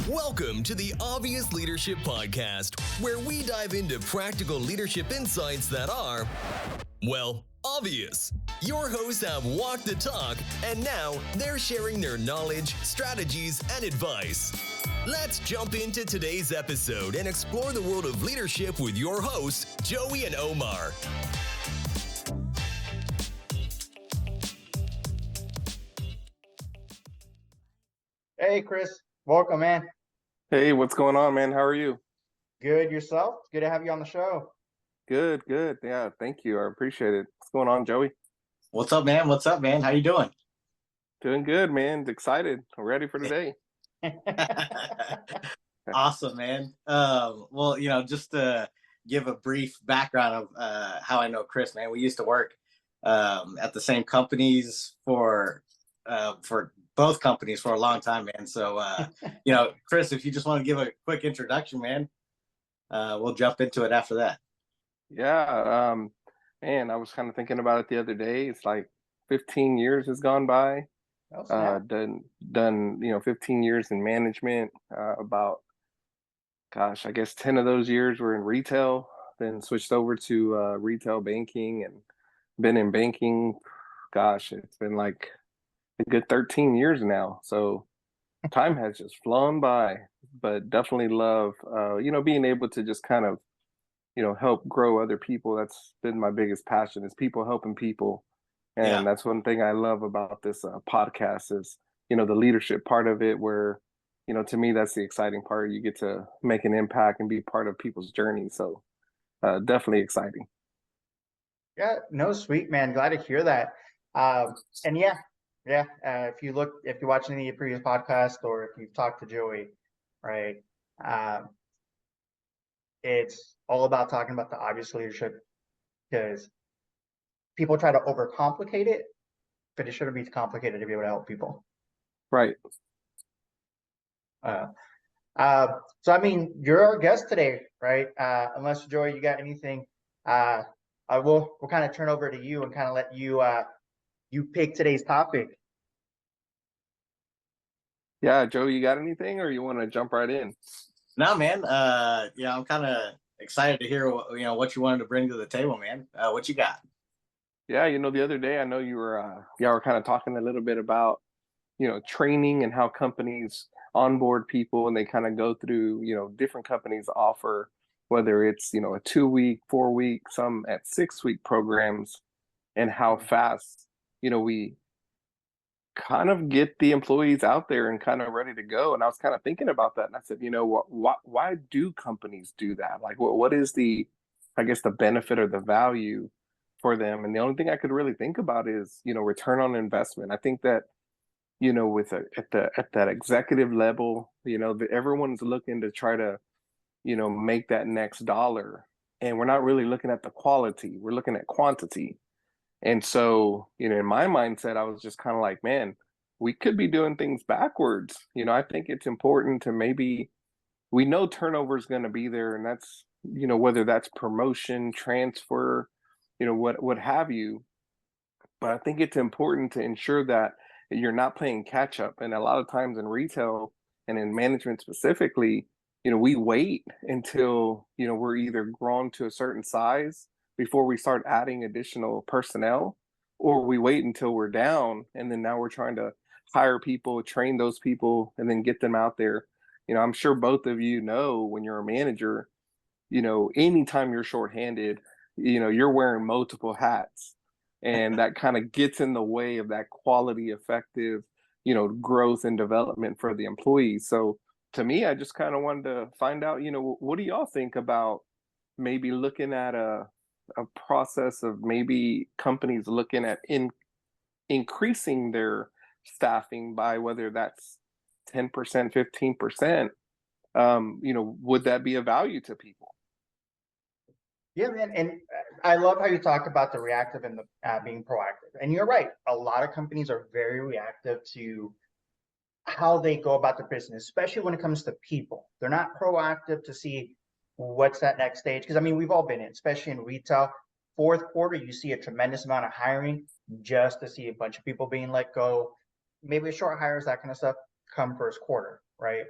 Welcome to the Obvious Leadership Podcast, where we dive into practical leadership insights that are, well, obvious. Your hosts have walked the talk, and now they're sharing their knowledge, strategies, and advice. Let's jump into today's episode and explore the world of leadership with your hosts, Joey and Omar. Hey, Chris. Welcome, man. Hey, what's going on, man? How are you? Good yourself? Good to have you on the show. Good. Yeah, thank you. I appreciate it. What's going on, Joey? What's up, man? How you doing? Doing good, man. Excited. I'm ready for today. Awesome, man. Just to give a brief background of how I know Chris, man. We used to work at the same companies for both companies for a long time, man. So, Chris, if you just want to give a quick introduction, man, we'll jump into it after that. Yeah, man, I was kind of thinking about it the other day. It's like 15 years has gone by. Done 15 years in management. I guess 10 of those years were in retail, then switched over to retail banking and been in banking. It's been like a good 13 years now. So time has just flown by, but definitely love, being able to just kind of, help grow other people. That's been my biggest passion, is people helping people. And That's one thing I love about this podcast is, the leadership part of it, where, to me, that's the exciting part. You get to make an impact and be part of people's journey. So definitely exciting. Yeah, no, sweet, man. Glad to hear that. If you watch any of the previous podcasts or if you've talked to Joey, right, it's all about talking about the obvious leadership, because people try to overcomplicate it, but it shouldn't be complicated to be able to help people. Right. So I mean, you're our guest today, right? Unless, Joey, you got anything, we'll kind of turn over to you and kind of let you you pick today's topic. Yeah, Joe, you got anything, or you want to jump right in? No, man. I'm kind of excited to hear what you wanted to bring to the table, man. What you got? Yeah, the other day I know you were y'all were kind of talking a little bit about training and how companies onboard people, and they kind of go through different companies offer, whether it's a 2-week, 4-week, some at 6-week programs, and how fast we kind of get the employees out there and kind of ready to go. And I was kind of thinking about that, and I said, why do companies do that? Like, what is the benefit or the value for them? And the only thing I could really think about is return on investment. I think that at that executive level, everyone's looking to try to make that next dollar, and we're not really looking at the quality, we're looking at quantity. And so, in my mindset, I was just kind of like, man, we could be doing things backwards. I think it's important to we know turnover is going to be there, and that's, whether that's promotion, transfer, what have you. But I think it's important to ensure that you're not playing catch up. And a lot of times in retail and in management specifically, we wait until, we're either grown to a certain size before we start adding additional personnel, or we wait until we're down, and then now we're trying to hire people, train those people, and then get them out there. I'm sure both of you know, when you're a manager, anytime you're shorthanded, you're wearing multiple hats, and that kind of gets in the way of that quality, effective, growth and development for the employees. So to me, I just kind of wanted to find out, what do y'all think about maybe looking at a process of maybe companies looking at increasing their staffing by, whether that's 10%, 15%, would that be a value to people? Yeah, man. And I love how you talk about the reactive and the being proactive. And you're right. A lot of companies are very reactive to how they go about their business, especially when it comes to people. They're not proactive to see what's that next stage. Because, I mean, we've all been in, especially in retail. Fourth quarter, you see a tremendous amount of hiring just to see a bunch of people being let go. Maybe short hires, that kind of stuff, come first quarter, right?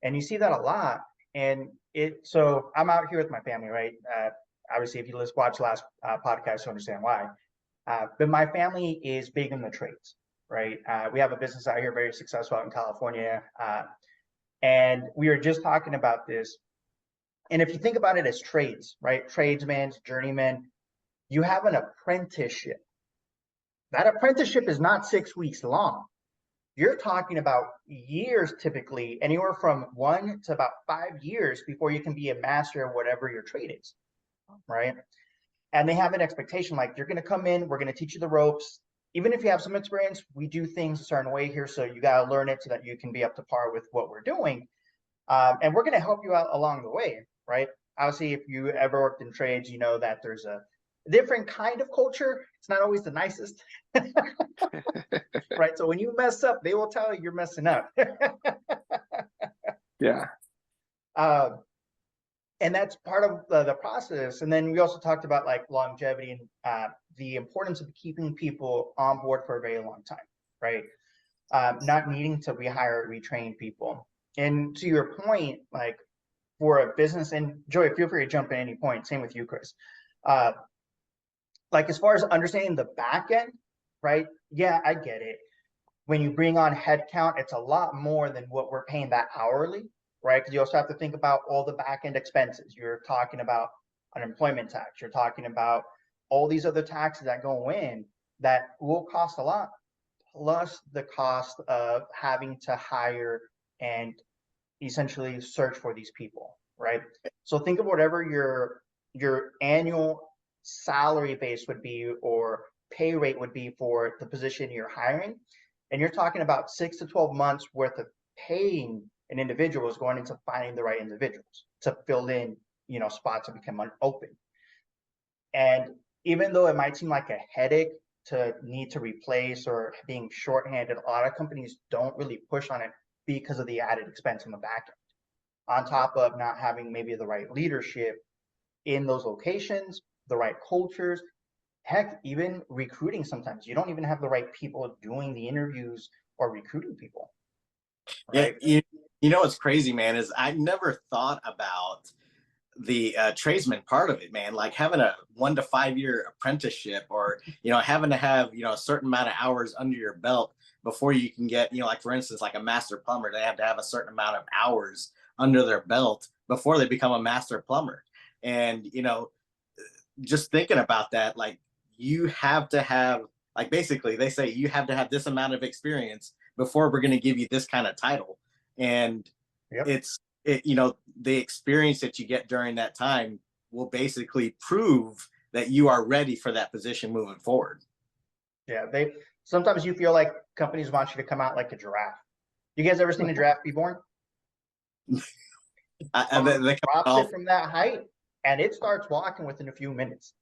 And you see that a lot. And so I'm out here with my family, right? Obviously, if you watch last podcast, you understand why. But my family is big in the trades, right? We have a business out here, very successful out in California. And we were just talking about this. And if you think about it as trades, right? Tradesmen, journeymen, you have an apprenticeship. That apprenticeship is not 6 weeks long. You're talking about years, typically, anywhere from 1 to about 5 years before you can be a master of whatever your trade is, right? And they have an expectation like, you're going to come in, we're going to teach you the ropes. Even if you have some experience, we do things a certain way here, so you got to learn it so that you can be up to par with what we're doing. And we're going to help you out along the way, right? Obviously, if you ever worked in trades, you know that there's a different kind of culture. It's not always the nicest, right? So when you mess up, they will tell you you're messing up. Yeah. And that's part of the process. And then we also talked about like longevity and the importance of keeping people on board for a very long time, right? Not needing to rehire, retrain people. And to your point, like for a business, and Joey, feel free to jump in at any point. Same with you, Chris. Like as far as understanding the back end, right? Yeah, I get it. When you bring on headcount, it's a lot more than what we're paying that hourly, right? Because you also have to think about all the back end expenses. You're talking about unemployment tax. You're talking about all these other taxes that go in that will cost a lot, plus the cost of having to hire and essentially search for these people, right? So think of whatever your annual salary base would be or pay rate would be for the position you're hiring. And you're talking about 6 to 12 months worth of paying an individual is going into finding the right individuals to fill in, spots that become open. And even though it might seem like a headache to need to replace or being shorthanded, a lot of companies don't really push on it because of the added expense on the back end, on top of not having maybe the right leadership in those locations, the right cultures. Heck, even recruiting, sometimes you don't even have the right people doing the interviews or recruiting people. Right? Yeah, you know what's crazy, man, is I never thought about the tradesman part of it, man. Like having a 1 to 5 year apprenticeship, or having to have a certain amount of hours under your belt before you can get, like for instance, like a master plumber, they have to have a certain amount of hours under their belt before they become a master plumber. And just thinking about that, like you have to have, like basically they say you have to have this amount of experience before we're going to give you this kind of title. And yep. The experience that you get during that time will basically prove that you are ready for that position moving forward. Yeah, sometimes you feel like companies want you to come out like a giraffe. You guys ever seen a giraffe be born? They drops it from that height and it starts walking within a few minutes.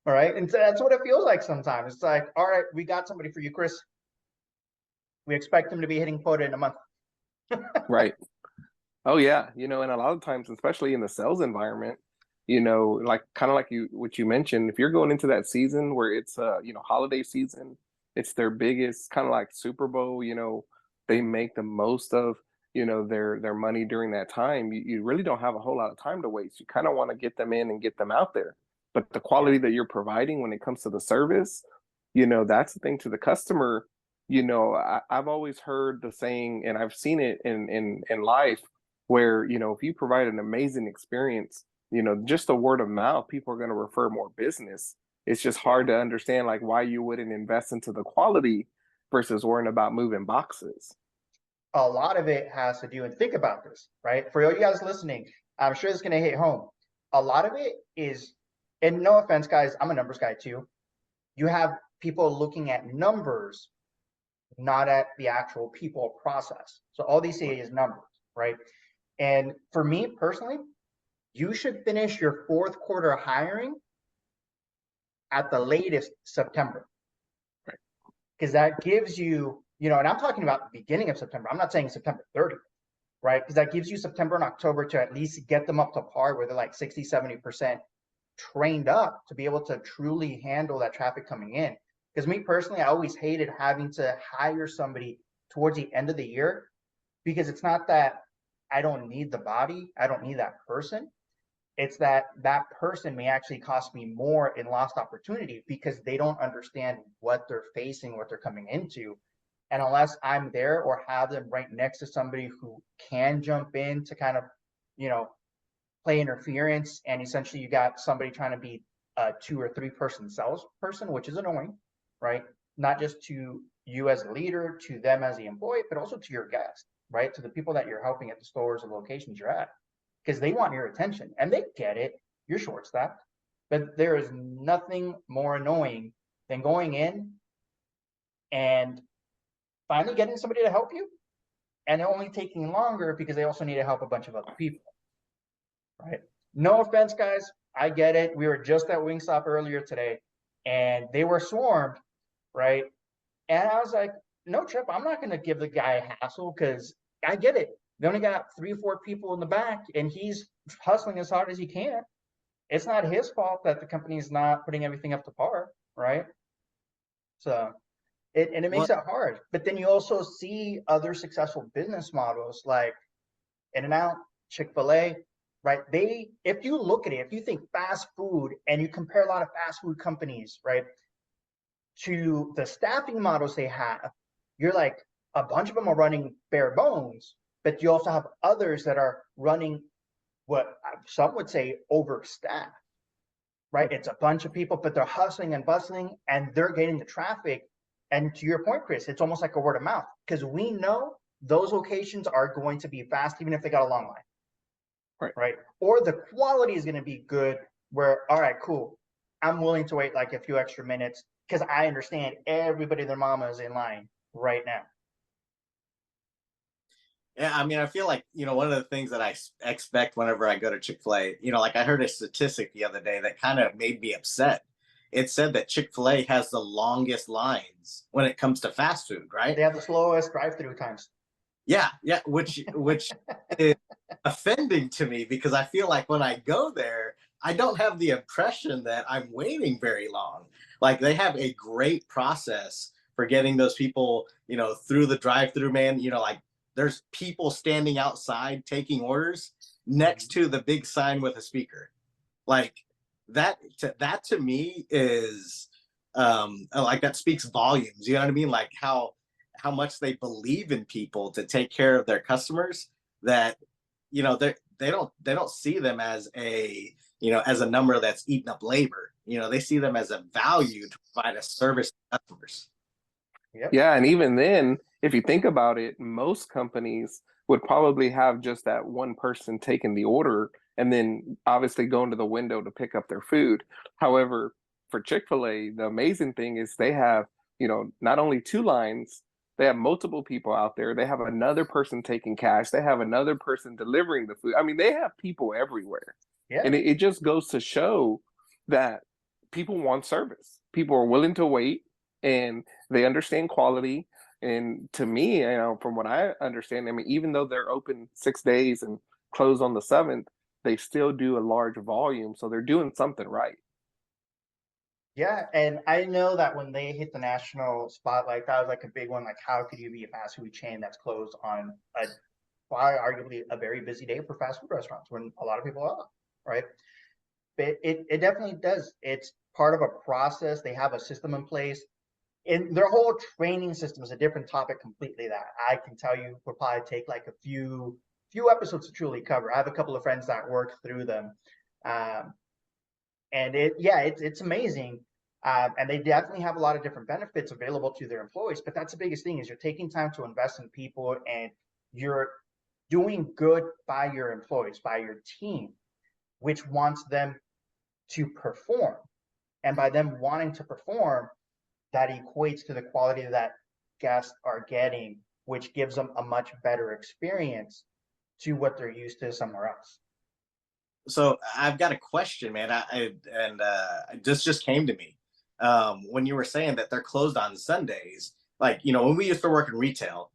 All right. And so that's what it feels like sometimes. It's like, all right, we got somebody for you, Chris. We expect them to be hitting quota in a month. Right. Oh yeah. And a lot of times, especially in the sales environment, like kind of like what you mentioned, if you're going into that season where it's holiday season, it's their biggest kind of like Super Bowl, they make the most of their money during that time. You really don't have a whole lot of time to waste. You kind of want to get them in and get them out there. But the quality that you're providing when it comes to the service, that's the thing to the customer. I've always heard the saying, and I've seen it in life, where if you provide an amazing experience, just a word of mouth, people are going to refer more business. It's just hard to understand like why you wouldn't invest into the quality versus worrying about moving boxes. A lot of it has to do, and think about this, right? For all you guys listening, I'm sure it's going to hit home. A lot of it is, and no offense, guys, I'm a numbers guy too. You have people looking at numbers, not at the actual people process. So all they see is numbers, right? And for me personally, you should finish your 4th quarter hiring at the latest September. Right. Because that gives you, and I'm talking about the beginning of September. I'm not saying September 30th, right? Because that gives you September and October to at least get them up to par where they're like 60, 70% trained up to be able to truly handle that traffic coming in. Because me personally, I always hated having to hire somebody towards the end of the year, because it's not that I don't need the body, I don't need that person. It's that that person may actually cost me more in lost opportunity because they don't understand what they're facing, what they're coming into. And unless I'm there or have them right next to somebody who can jump in to kind of, you know, play interference, and essentially you got somebody trying to be a 2 or 3 person salesperson, which is annoying, right? Not just to you as a leader, to them as the employee, but also to your guest, right? To the people that you're helping at the stores and locations you're at, because they want your attention and they get it. You're short staffed, but there is nothing more annoying than going in and finally getting somebody to help you, and only taking longer because they also need to help a bunch of other people, right? No offense, guys. I get it. We were just at Wingstop earlier today and they were swarmed, right? And I was like, no, Trip, I'm not going to give the guy a hassle, because I get it. They only got 3 or 4 people in the back and he's hustling as hard as he can. It's not his fault that the company's not putting everything up to par, right? So it makes it hard. But then you also see other successful business models like In-N-Out, Chick-fil-A, right? If you look at it, if you think fast food and you compare a lot of fast food companies, right, to the staffing models they have, you're like, a bunch of them are running bare bones, but you also have others that are running what some would say overstaffed, right? It's a bunch of people, but they're hustling and bustling and they're getting the traffic. And to your point, Chris, it's almost like a word of mouth, because we know those locations are going to be fast, even if they got a long line, right? Or the quality is going to be good where, all right, cool, I'm willing to wait like a few extra minutes because I understand everybody and their mama is in line right now. Yeah, I mean, I feel like, one of the things that I expect whenever I go to Chick-fil-A, like I heard a statistic the other day that kind of made me upset. It said that Chick-fil-A has the longest lines when it comes to fast food, right? They have the slowest drive-through times. Yeah, which is offending to me, because I feel like when I go there, I don't have the impression that I'm waiting very long. Like, they have a great process for getting those people, through the drive-through, man. Like, there's people standing outside taking orders next to the big sign with a speaker. Like, that to me is like, that speaks volumes. You know what I mean? Like how much they believe in people to take care of their customers, that they don't see them as a as a number that's eating up labor. They see them as a value to provide a service to customers. Yep. Yeah, and even then, if you think about it, most companies would probably have just that one person taking the order and then obviously going to the window to pick up their food. However, for Chick-fil-A, the amazing thing is they have, not only 2 lines, they have multiple people out there. They have another person taking cash. They have another person delivering the food. I mean, they have people everywhere. Yeah. And it just goes to show that people want service. People are willing to wait and they understand quality. And to me, from what I understand, I mean, even though they're open 6 days and close on the 7th, they still do a large volume. So they're doing something right. Yeah, and I know that when they hit the national spotlight, that was like a big one. Like, how could you be a fast food chain that's closed on arguably a very busy day for fast food restaurants when a lot of people are, right? But it definitely does. It's part of a process. They have a system in place. And their whole training system is a different topic completely that I can tell you would probably take like a few episodes to truly cover. I have a couple of friends that work through them. And it's amazing. And they definitely have a lot of different benefits available to their employees. But that's the biggest thing, is you're taking time to invest in people and you're doing good by your employees, by your team, which wants them to perform. And by them wanting to perform, that equates to the quality that guests are getting, which gives them a much better experience to what they're used to somewhere else. So I've got a question, man. This just came to me when you were saying that they're closed on Sundays. Like, when we used to work in retail,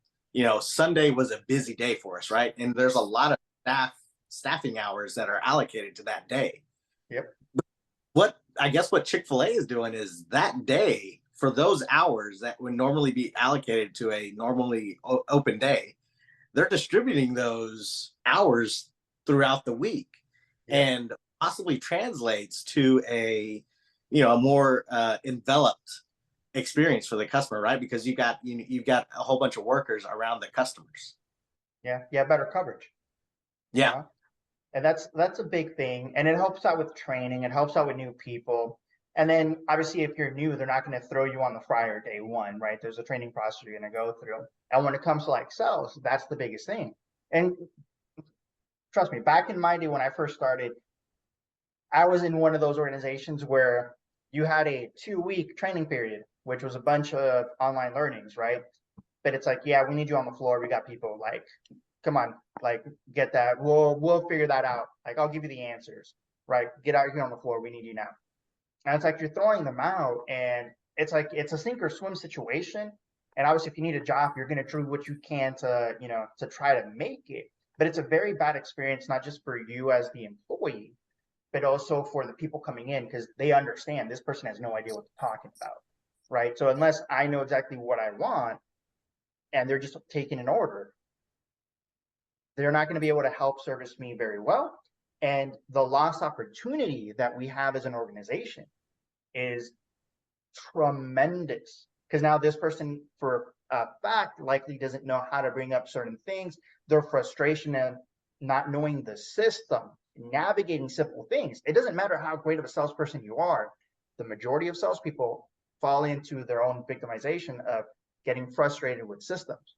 Sunday was a busy day for us, right? And there's a lot of staffing hours that are allocated to that day. Yep. What Chick-fil-A is doing is that day for those hours that would normally be allocated to a normally open day, they're distributing those hours throughout the week, and possibly translates to a a more enveloped experience for the customer, right? Because you've got a whole bunch of workers around the customers. Yeah, better coverage. Yeah. You know? And that's a big thing. And it helps out with training, it helps out with new people. And then obviously if you're new, they're not going to throw you on the fryer day one, right? There's a training process you're going to go through. And when it comes to like sales, that's the biggest thing. And trust me, back in my day when I first started, I was in one of those organizations where you had a 2-week training period, which was a bunch of online learnings, right? But it's like, yeah, we need you on the floor. We got people, like, come on, like, get that. We'll figure that out. Like, I'll give you the answers, right? Get out here on the floor. We need you now. And it's like you're throwing them out, and it's like it's a sink or swim situation. And obviously, if you need a job, you're going to do what you can to, to try to make it. But it's a very bad experience, not just for you as the employee, but also for the people coming in, because they understand this person has no idea what they're talking about, right? So unless I know exactly what I want and they're just taking an order, they're not going to be able to help service me very well. And the lost opportunity that we have as an organization is tremendous, because now this person for a fact likely doesn't know how to bring up certain things. Their frustration and not knowing the system, navigating simple things. It doesn't matter how great of a salesperson you are. The majority of salespeople fall into their own victimization of getting frustrated with systems,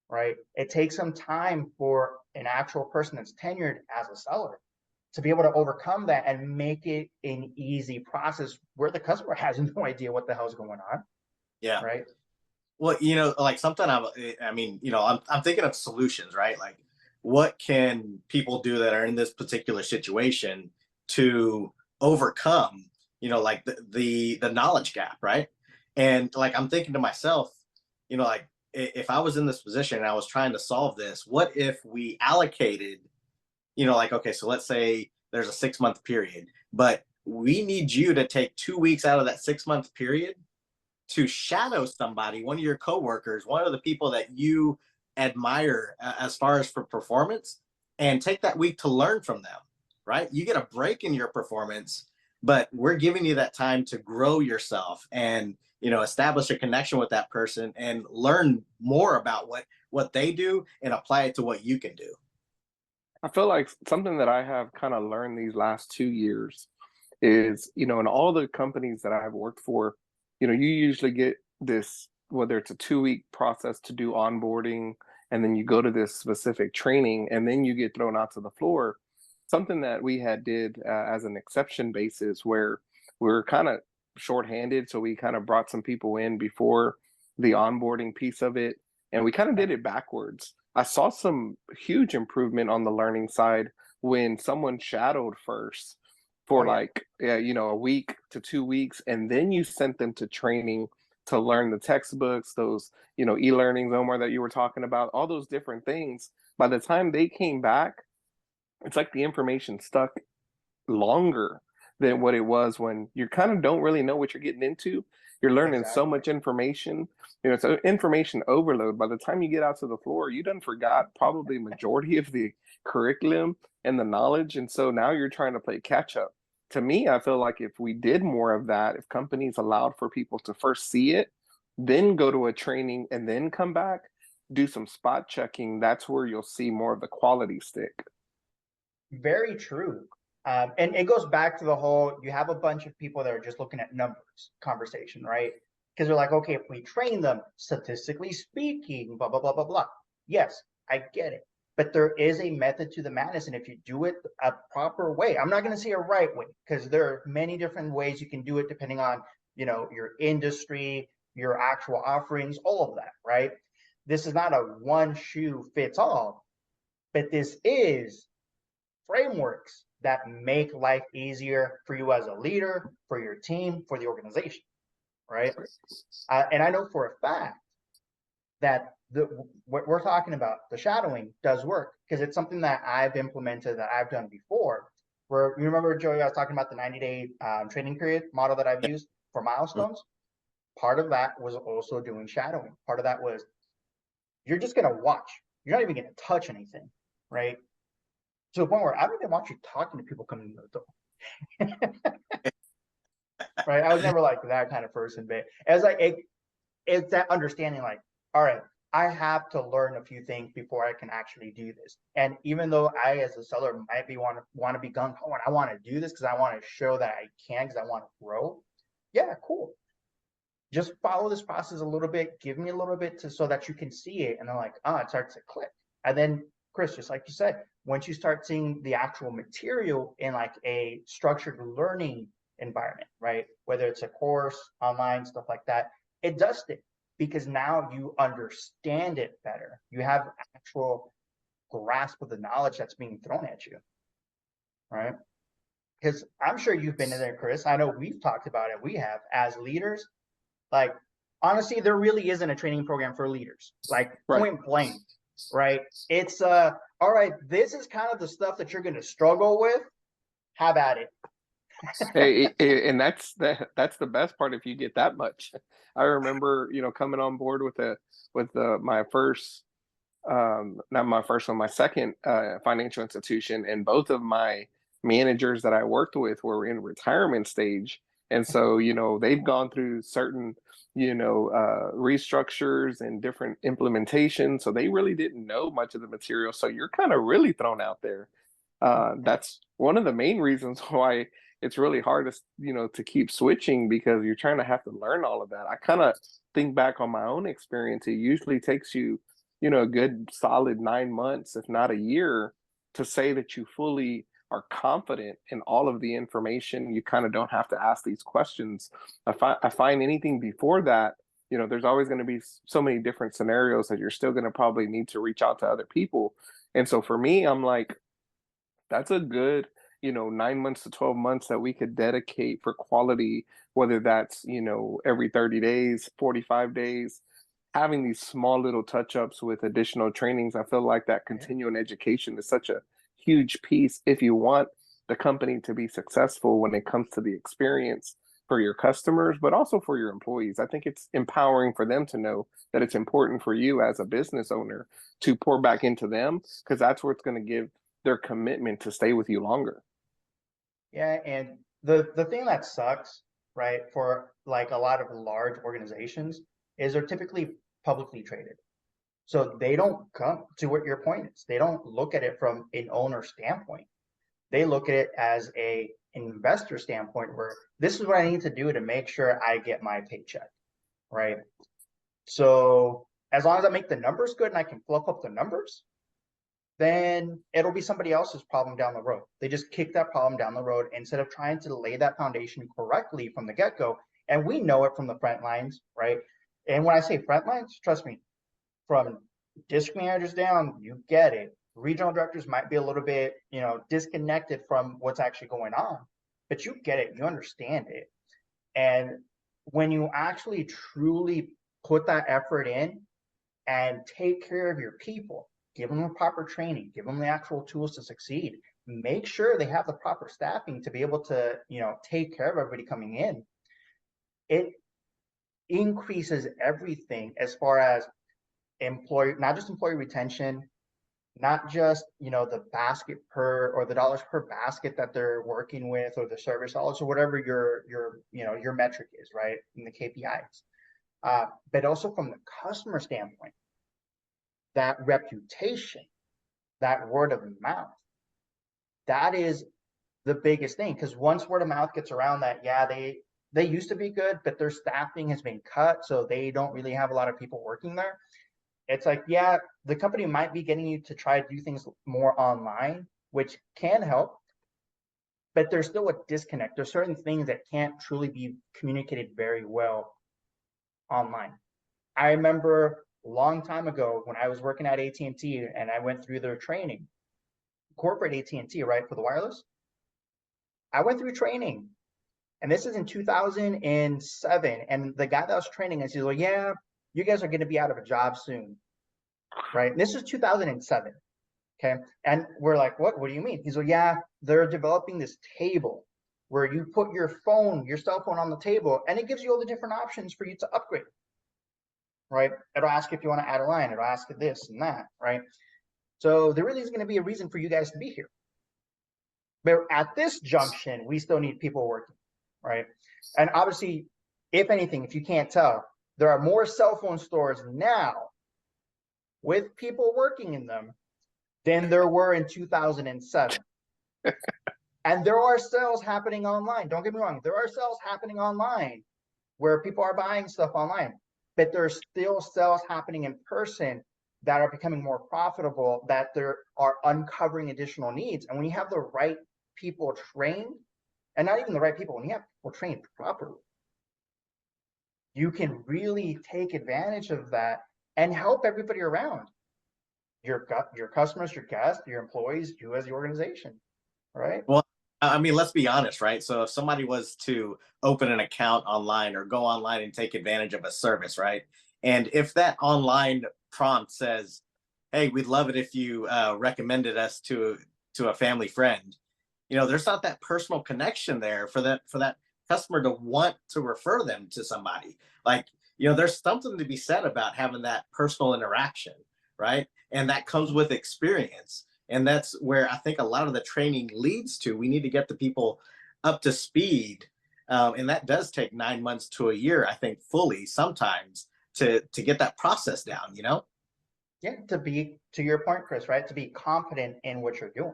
right? It takes some time for an actual person that's tenured as a seller to be able to overcome that and make it an easy process where the customer has no idea what the hell's going on. Yeah. Right. Well, like something I'm thinking of solutions, right? Like, what can people do that are in this particular situation to overcome, like the knowledge gap, right? And like, I'm thinking to myself, like, if I was in this position and I was trying to solve this, what if we allocated, like, okay, so let's say there's a 6-month period, but we need you to take 2 weeks out of that 6-month period to shadow somebody, one of your coworkers, one of the people that you admire as far as for performance, and take that week to learn from them, right? You get a break in your performance, but we're giving you that time to grow yourself and, establish a connection with that person and learn more about what they do and apply it to what you can do. I feel like something that I have kind of learned these last 2 years is, in all the companies that I've worked for, you usually get this, whether it's a 2-week process to do onboarding, and then you go to this specific training, and then you get thrown out to the floor. Something that we had did as an exception basis, where we were kind of shorthanded, so we kind of brought some people in before the onboarding piece of it, and we kind of did it backwards. I saw some huge improvement on the learning side when someone shadowed first for a week to 2 weeks, and then you sent them to training to learn the textbooks, those, e-learnings, Omar, that you were talking about, all those different things. By the time they came back, it's like the information stuck longer than what it was when you kind of don't really know what you're getting into. You're learning so much information, it's information overload. By the time you get out to the floor, you done forgot probably majority of the curriculum and the knowledge. And so now you're trying to play catch up. To me, I feel like if we did more of that, if companies allowed for people to first see it, then go to a training and then come back, do some spot checking, that's where you'll see more of the quality stick. Very true. And it goes back to the whole, you have a bunch of people that are just looking at numbers conversation, right? Because they're like, okay, if we train them, statistically speaking, blah, blah, blah, blah, blah. Yes, I get it. But there is a method to the madness. And if you do it a proper way, I'm not going to say a right way, because there are many different ways you can do it depending on, your industry, your actual offerings, all of that, right? This is not a one shoe fits all, but this is frameworks that make life easier for you as a leader, for your team, for the organization, right? And I know for a fact that what we're talking about, the shadowing, does work, because it's something that I've implemented, that I've done before. Where, you remember, Joey, I was talking about the 90-day training period model that I've used for milestones. part of that was also doing shadowing. Part of that was you're just going to watch. You're not even going to touch anything, right? To the point where I don't even want you talking to people coming in the door. Right? I was never like that kind of person, but as it's that understanding, like, all right, I have to learn a few things before I can actually do this. And even though I, as a seller, might be want to be gung ho and I want to do this because I want to show that I can, because I want to grow. Yeah, cool. Just follow this process a little bit. Give me a little bit so that you can see it, and then like, it starts to click. And then, Chris, just like you said, once you start seeing the actual material in like a structured learning environment, right? Whether it's a course, online, stuff like that, it does stick because now you understand it better. You have actual grasp of the knowledge that's being thrown at you, right? Because I'm sure you've been in there, Chris. I know we've talked about it. We have, as leaders, like, honestly, there really isn't a training program for leaders, like point blank, right? It's all right, this is kind of the stuff that you're going to struggle with. Have at it. And that's the best part if you get that much. I remember, coming on board with my first, not my first one, my second financial institution, and both of my managers that I worked with were in retirement stage. And so, they've gone through certain, restructures and different implementations. So they really didn't know much of the material. So you're kind of really thrown out there. That's one of the main reasons why it's really hard to, to keep switching, because you're trying to have to learn all of that. I kind of think back on my own experience. It usually takes you, a good solid 9 months, if not a year, to say that you fully are confident in all of the information. You kind of don't have to ask these questions. I find anything before that, there's always going to be so many different scenarios that you're still going to probably need to reach out to other people. And so for me, I'm like, that's a good, 9 months to 12 months that we could dedicate for quality, whether that's, every 30 days, 45 days, having these small little touch-ups with additional trainings. I feel like that continuing education is such a huge piece if you want the company to be successful when it comes to the experience for your customers, but also for your employees. I think it's empowering for them to know that it's important for you as a business owner to pour back into them, because that's what's going to give their commitment to stay with you longer. Yeah, and the thing that sucks, right, for like a lot of large organizations is they're typically publicly traded. So they don't come to what your point is. They don't look at it from an owner standpoint. They look at it as a investor standpoint, where this is what I need to do to make sure I get my paycheck, right? So as long as I make the numbers good and I can fluff up the numbers, then it'll be somebody else's problem down the road. They just kick that problem down the road instead of trying to lay that foundation correctly from the get-go. And we know it from the front lines, right? And when I say front lines, trust me, from district managers down, you get it. Regional directors might be a little bit, disconnected from what's actually going on, but you get it, you understand it. And when you actually truly put that effort in and take care of your people, give them the proper training, give them the actual tools to succeed, make sure they have the proper staffing to be able to, take care of everybody coming in, it increases everything as far as not just employee retention, not just, the basket or the dollars per basket that they're working with, or the service dollars, or whatever your metric is, right, in the KPIs, but also from the customer standpoint, that reputation, that word of mouth, that is the biggest thing. Because once word of mouth gets around that, yeah, they used to be good, but their staffing has been cut, so they don't really have a lot of people working there. It's like, yeah, the company might be getting you to try to do things more online, which can help, but there's still a disconnect. There's certain things that can't truly be communicated very well online. I remember a long time ago when I was working at AT&T and I went through their training, corporate AT&T, right, for the wireless. I went through training, and this is in 2007. And the guy that was training us, he's like, yeah, you guys are going to be out of a job soon, right? And this is 2007, okay? And we're like, what do you mean? He's like, yeah, they're developing this table where you put your cell phone on the table, and it gives you all the different options for you to upgrade, right? It'll ask if you want to add a line. It'll ask this and that, right? So there really is going to be a reason for you guys to be here. But at this junction, we still need people working, right? And obviously, if anything, if you can't tell, there are more cell phone stores now with people working in them than there were in 2007. And there are sales happening online. Don't get me wrong. There are sales happening online where people are buying stuff online, but there's still sales happening in person that are becoming more profitable, that there are uncovering additional needs. And when you have the right people trained, and not even the right people, when you have people trained properly, you can really take advantage of that and help everybody around. Your customers, your guests, your employees, you as the organization, right? Well, I mean, let's be honest, right? So if somebody was to open an account online or go online and take advantage of a service, right? And if that online prompt says, hey, we'd love it if you recommended us to a family friend, you know, there's not that personal connection there for that customer to want to refer them to somebody. Like, you know, there's something to be said about having that personal interaction, right? And that comes with experience. And that's where I think a lot of the training leads to. We need to get the people up to speed. And that does take 9 months to a year, I think, fully sometimes to get that process down, you know? Yeah, to your point, Chris, right? To be confident in what you're doing.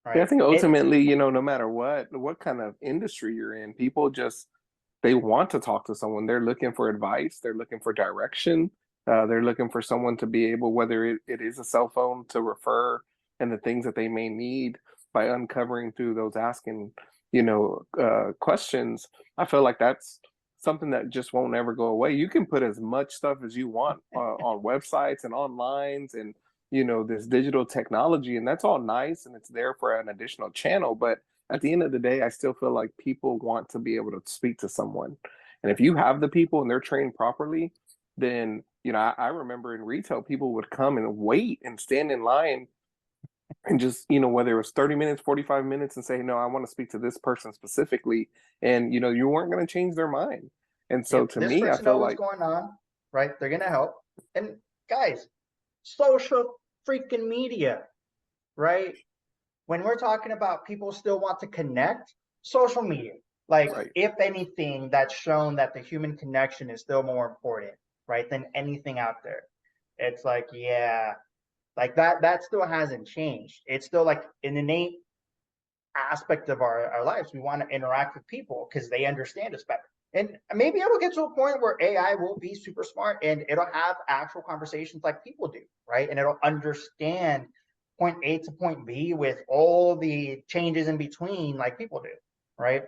Right? Yeah, I think ultimately, you know, no matter what kind of industry you're in, people just, they want to talk to someone. They're looking for advice. They're looking for direction. They're looking for someone to be able, whether it is a cell phone, to refer and the things that they may need by uncovering through those asking, you know, questions. I feel like that's something that just won't ever go away. You can put as much stuff as you want on websites and online and, you know, this digital technology, and that's all nice and it's there for an additional channel. But at the end of the day, I still feel like people want to be able to speak to someone. And if you have the people and they're trained properly, then, you know, I remember in retail, people would come and wait and stand in line and just, you know, whether it was 30 minutes, 45 minutes, and say, no, I want to speak to this person specifically. And, you know, you weren't going to change their mind. And so to me, I feel like, what's going on, right? They're going to help. And guys, social freaking media, right? When we're talking about people still want to connect, social media, like right. If anything, that's shown that the human connection is still more important, right, than anything out there. It's like, yeah, like that still hasn't changed. It's still like an innate aspect of our lives. We want to interact with people because they understand us better. And maybe it'll get to a point where AI will be super smart and it'll have actual conversations like people do, right? And it'll understand point A to point B with all the changes in between like people do, right?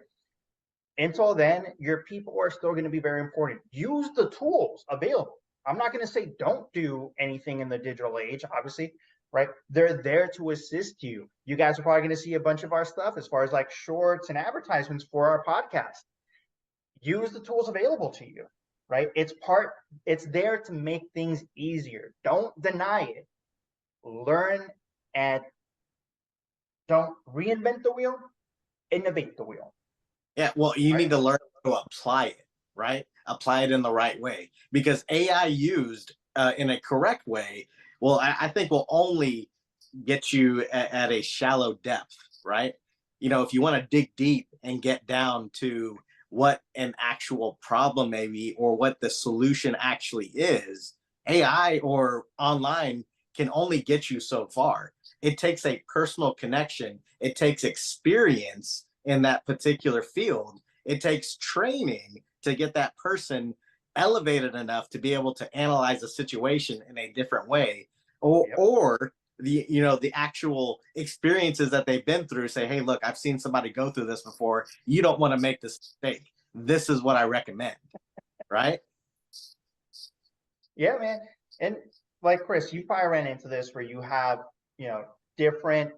Until then, your people are still going to be very important. Use the tools available. I'm not going to say don't do anything in the digital age, obviously, right? They're there to assist you. You guys are probably going to see a bunch of our stuff as far as like shorts and advertisements for our podcast. Use the tools available to you, right? It's there to make things easier. Don't deny it. Learn and don't reinvent the wheel, innovate the wheel. Yeah, well, you need to learn to apply it, right? Apply it in the right way, because AI used in a correct way, well, I think will only get you at a shallow depth, right? You know, if you want to dig deep and get down to what an actual problem may be or what the solution actually is, AI or online can only get you so far. It takes a personal connection. It takes experience in that particular field. It takes training to get that person elevated enough to be able to analyze a situation in a different way, or the, you know, the actual experiences that they've been through. Say, hey, look, I've seen somebody go through this before. You don't want to make this mistake. This is what I recommend, right? Yeah, man. And like Chris, you probably ran into this where you have, you know, different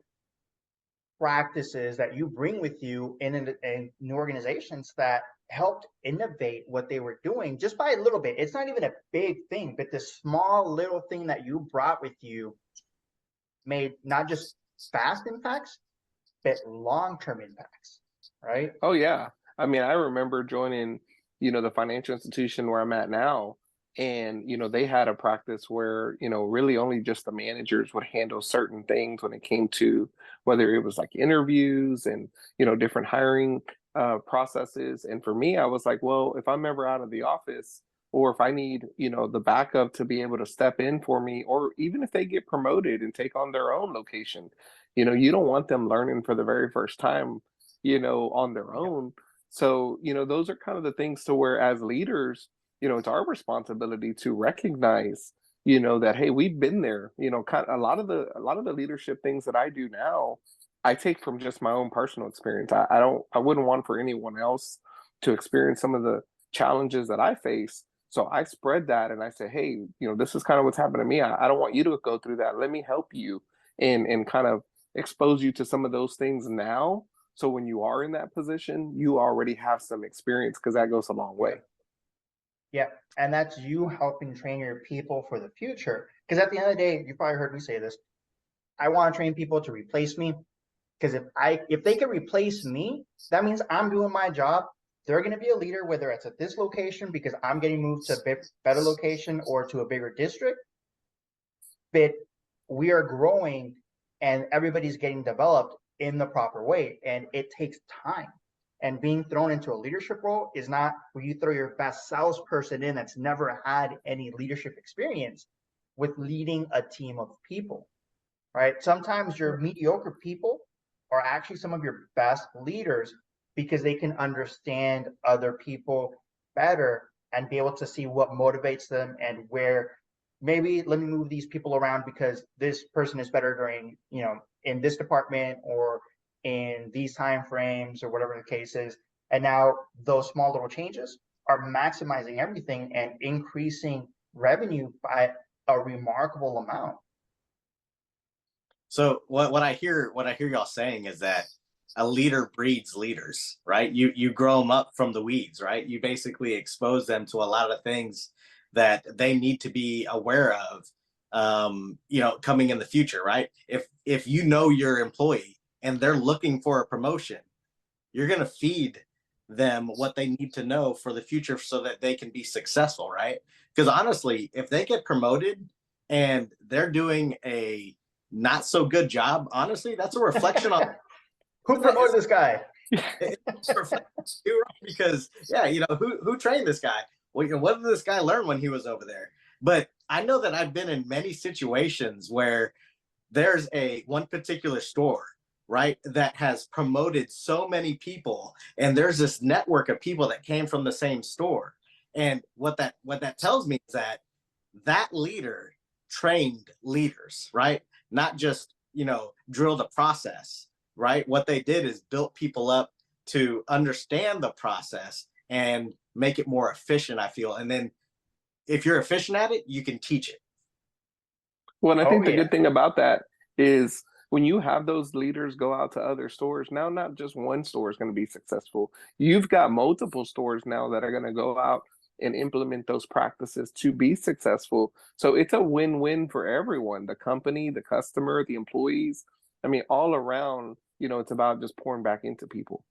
practices that you bring with you in new organizations that helped innovate what they were doing just by a little bit. It's not even a big thing, but the small little thing that you brought with you made not just fast impacts, but long-term impacts, right? Oh yeah. I mean, I remember joining, the financial institution where I'm at now, and they had a practice where, really only just the managers would handle certain things when it came to whether it was like interviews and, different hiring processes. And for me, I was like, well, if I'm ever out of the office, or if I need, the backup to be able to step in for me, or even if they get promoted and take on their own location, you don't want them learning for the very first time, on their own. So, those are kind of the things to where as leaders, it's our responsibility to recognize, that, hey, we've been there, kind of a lot of the leadership things that I do now, I take from just my own personal experience. I wouldn't want for anyone else to experience some of the challenges that I face. So I spread that and I say, hey, this is kind of what's happened to me. I don't want you to go through that. Let me help you and kind of expose you to some of those things now. So when you are in that position, you already have some experience, because that goes a long way. Yeah, and that's you helping train your people for the future. Because at the end of the day, you probably heard me say this. I want to train people to replace me. Because if they can replace me, that means I'm doing my job. They're going to be a leader, whether it's at this location because I'm getting moved to a better location or to a bigger district. But we are growing and everybody's getting developed in the proper way. And it takes time. And being thrown into a leadership role is not where you throw your best salesperson in that's never had any leadership experience with leading a team of people, right? Sometimes your mediocre people are actually some of your best leaders because they can understand other people better and be able to see what motivates them and where maybe let me move these people around because this person is better during, in this department or in these time frames or whatever the case is. And now those small little changes are maximizing everything and increasing revenue by a remarkable amount. So what I hear y'all saying is that a leader breeds leaders, right? You grow them up from the weeds, right? You basically expose them to a lot of things that they need to be aware of, coming in the future, right? If your employee and they're looking for a promotion, you're going to feed them what they need to know for the future so that they can be successful, right? Because honestly, if they get promoted and they're doing a not so good job, honestly, that's a reflection on who promoted this guy. Because who trained this guy? Well, what did this guy learn when he was over there? But I know that I've been in many situations where there's one particular store, right, that has promoted so many people, and there's this network of people that came from the same store. And what that tells me is that leader trained leaders, right? Not just, drilled a process, right? What they did is built people up to understand the process and make it more efficient, I feel. And then if you're efficient at it, you can teach it. Well, and I think the good thing about that is when you have those leaders go out to other stores, now not just one store is going to be successful. You've got multiple stores now that are going to go out and implement those practices to be successful. So it's a win-win for everyone, the company, the customer, the employees. I mean, all around, it's about just pouring back into people.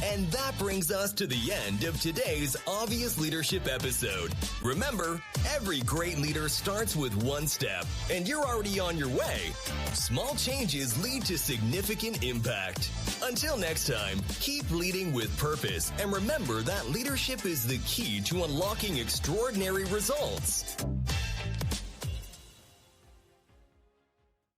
And that brings us to the end of today's Obvious Leadership episode. Remember, every great leader starts with one step, and you're already on your way. Small changes lead to significant impact. Until next time, keep leading with purpose, and remember that leadership is the key to unlocking extraordinary results.